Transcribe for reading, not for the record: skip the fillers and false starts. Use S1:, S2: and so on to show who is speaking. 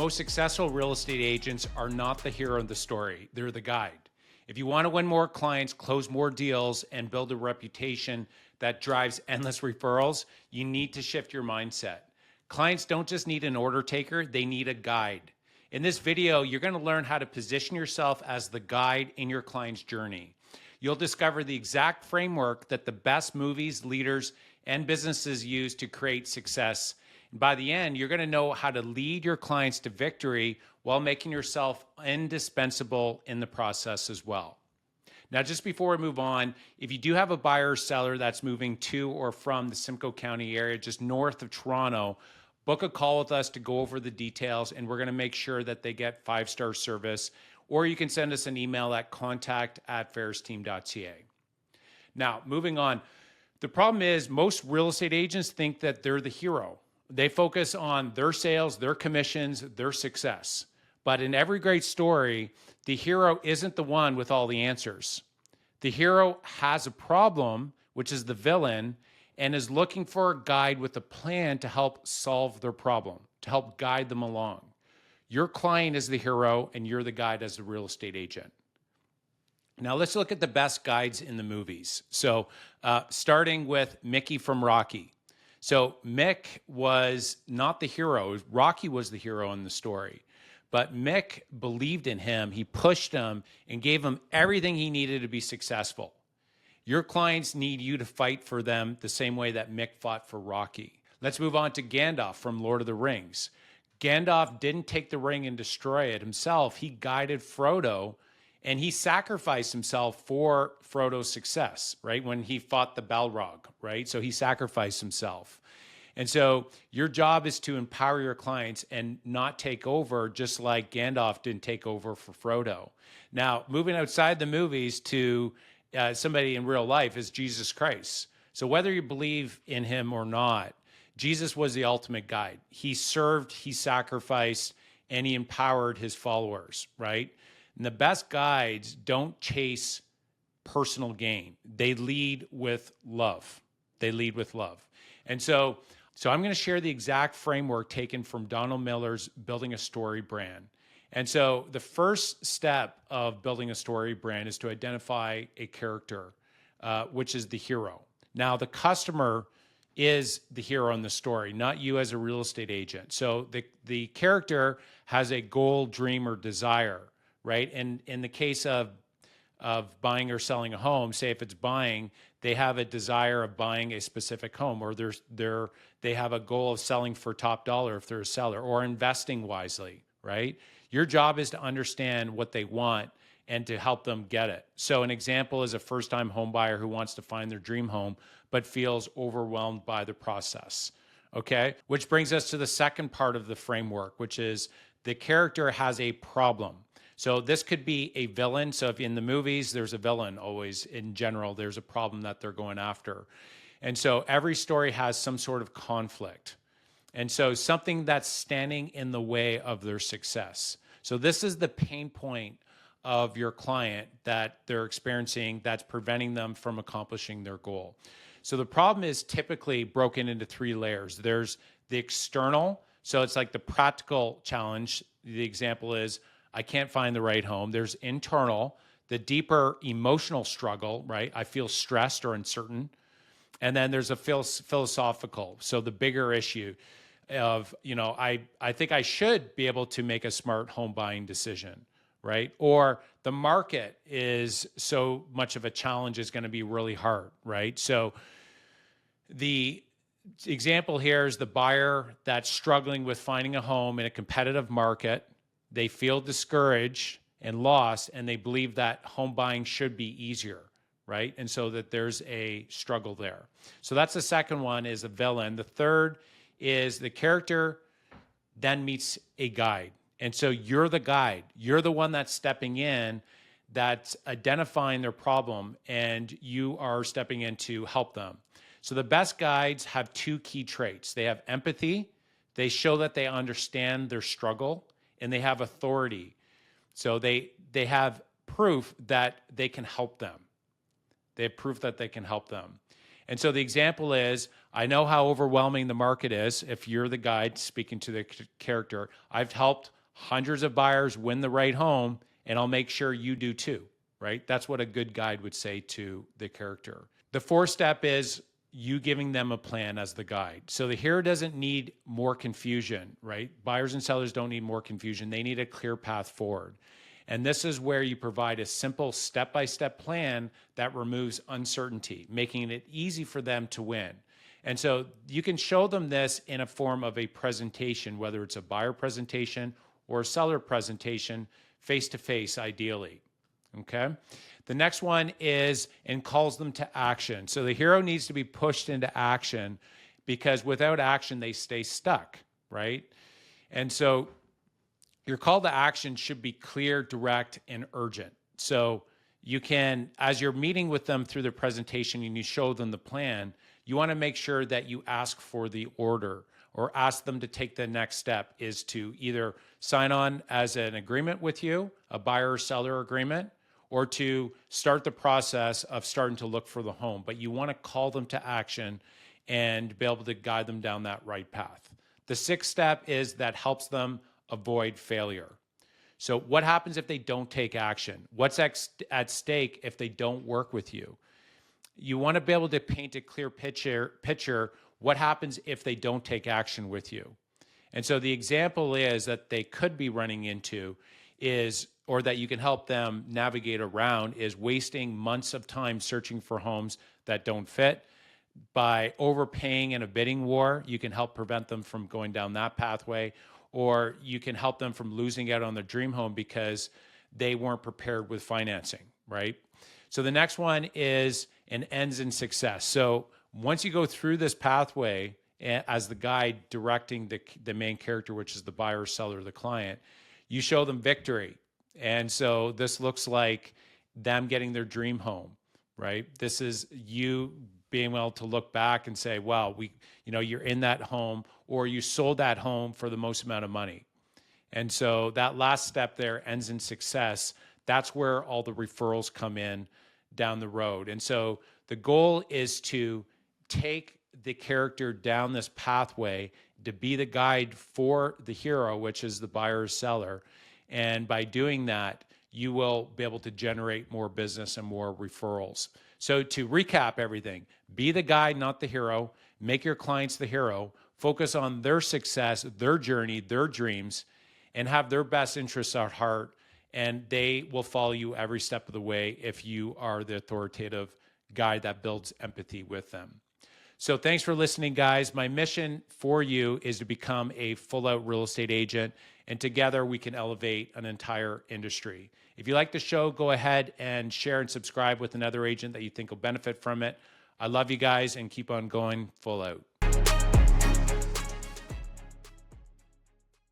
S1: Most successful real estate agents are not the hero of the story, they're the guide. If you want to win more clients, close more deals, and build a reputation that drives endless referrals, you need to shift your mindset. Clients don't just need an order taker, they need a guide. In this video, you're going to learn how to position yourself as the guide in your client's journey. You'll discover the exact framework that the best movies, leaders, and businesses use to create success. And by the end, you're going to know how to lead your clients to victory while making yourself indispensable in the process as well. Now, just before we move on, if you do have a buyer or seller that's moving to or from the Simcoe County area, just north of Toronto, book a call with us to go over the details, and we're going to make sure that they get 5-star service, or you can send us an email at contact@faristeam.ca. Now, moving on, the problem is most real estate agents think that they're the hero. They focus on their sales, their commissions, their success. But in every great story, the hero isn't the one with all the answers. The hero has a problem, which is the villain, and is looking for a guide with a plan to help solve their problem, to help guide them along. Your client is the hero, and you're the guide as a real estate agent. Now let's look at the best guides in the movies. So starting with Mickey from Rocky. So Mick was not the hero. Rocky was the hero in the story. But Mick believed in him. He pushed him and gave him everything he needed to be successful. Your clients need you to fight for them the same way that Mick fought for Rocky. Let's move on to Gandalf from Lord of the Rings. Gandalf didn't take the ring and destroy it himself. He guided Frodo, and he sacrificed himself for Frodo's success, right? When he fought the Balrog, right? So he sacrificed himself. And so your job is to empower your clients and not take over, just like Gandalf didn't take over for Frodo. Now, moving outside the movies to somebody in real life is Jesus Christ. So whether you believe in him or not, Jesus was the ultimate guide. He served, he sacrificed, and he empowered his followers, right? And the best guides don't chase personal gain. They lead with love. They lead with love. And so I'm going to share the exact framework taken from Donald Miller's Building a Story brand. And so the first step of building a story brand is to identify a character, which is the hero. Now, the customer is the hero in the story, not you as a real estate agent. So the character has a goal, dream, or desire, right? And in the case of buying or selling a home, say if it's buying, they have a desire of buying a specific home, or they have a goal of selling for top dollar if they're a seller, or investing wisely, right? Your job is to understand what they want and to help them get it. So an example is a first-time home buyer who wants to find their dream home but feels overwhelmed by the process, okay? Which brings us to the second part of the framework, which is the character has a problem. So this could be a villain. So if in the movies, there's a villain always. In general, there's a problem that they're going after. And so every story has some sort of conflict. And so something that's standing in the way of their success. So this is the pain point of your client that they're experiencing that's preventing them from accomplishing their goal. So the problem is typically broken into 3 layers. There's the external. So it's like the practical challenge. The example is, I can't find the right home. There's internal, the deeper emotional struggle, right? I feel stressed or uncertain. And then there's a philosophical. So the bigger issue of, I think I should be able to make a smart home buying decision, right? Or the market is so much of a challenge, is going to be really hard, right? So the example here is the buyer that's struggling with finding a home in a competitive market. They feel discouraged and lost, and they believe that home buying should be easier, right? And so that there's a struggle there. So that's the second one, is a villain. The third is the character then meets a guide. And so you're the guide. You're the one that's stepping in, that's identifying their problem, and you are stepping in to help them. So the best guides have 2 key traits. They have empathy. They show that they understand their struggle, and they have authority. So they have proof that they can help them. They have proof that they can help them. And so the example is, I know how overwhelming the market is. If you're the guide speaking to the character, I've helped hundreds of buyers win the right home, and I'll make sure you do too, right? That's what a good guide would say to the character. The fourth step is you giving them a plan as the guide. So the hero doesn't need more confusion, right? Buyers and sellers don't need more confusion. They need a clear path forward. And this is where you provide a simple step-by-step plan that removes uncertainty, making it easy for them to win. And so you can show them this in a form of a presentation, whether it's a buyer presentation or a seller presentation, face-to-face ideally, okay? The next one is, and calls them to action. So the hero needs to be pushed into action, because without action, they stay stuck, right? And so your call to action should be clear, direct, and urgent. So you can, as you're meeting with them through the presentation and you show them the plan, you want to make sure that you ask for the order, or ask them to take the next step, is to either sign on as an agreement with you, a buyer or seller agreement, or to start the process of starting to look for the home. But you want to call them to action and be able to guide them down that right path. The sixth step is that helps them avoid failure. So what happens if they don't take action? What's at stake if they don't work with you? You want to be able to paint a clear picture. What happens if they don't take action with you? And so the example is that they could be running into is, or that you can help them navigate around, is wasting months of time searching for homes that don't fit. By overpaying in a bidding war, you can help prevent them from going down that pathway, or you can help them from losing out on their dream home because they weren't prepared with financing, right? So the next one is an ends in success. So once you go through this pathway as the guide directing the main character, which is the buyer, seller, the client, you show them victory. And so this looks like them getting their dream home, right? This is you being able to look back and say, wow, you're in that home, or you sold that home for the most amount of money. And so that last step there, ends in success, that's where all the referrals come in down the road. And so the goal is to take the character down this pathway to be the guide for the hero, which is the buyer or seller. And by doing that, you will be able to generate more business and more referrals. So to recap everything, be the guide, not the hero. Make your clients the hero. Focus on their success, their journey, their dreams, and have their best interests at heart. And they will follow you every step of the way if you are the authoritative guide that builds empathy with them. So thanks for listening, guys. My mission for you is to become a full-out real estate agent, and together we can elevate an entire industry. If you like the show, go ahead and share and subscribe with another agent that you think will benefit from it. I love you guys, and keep on going full out.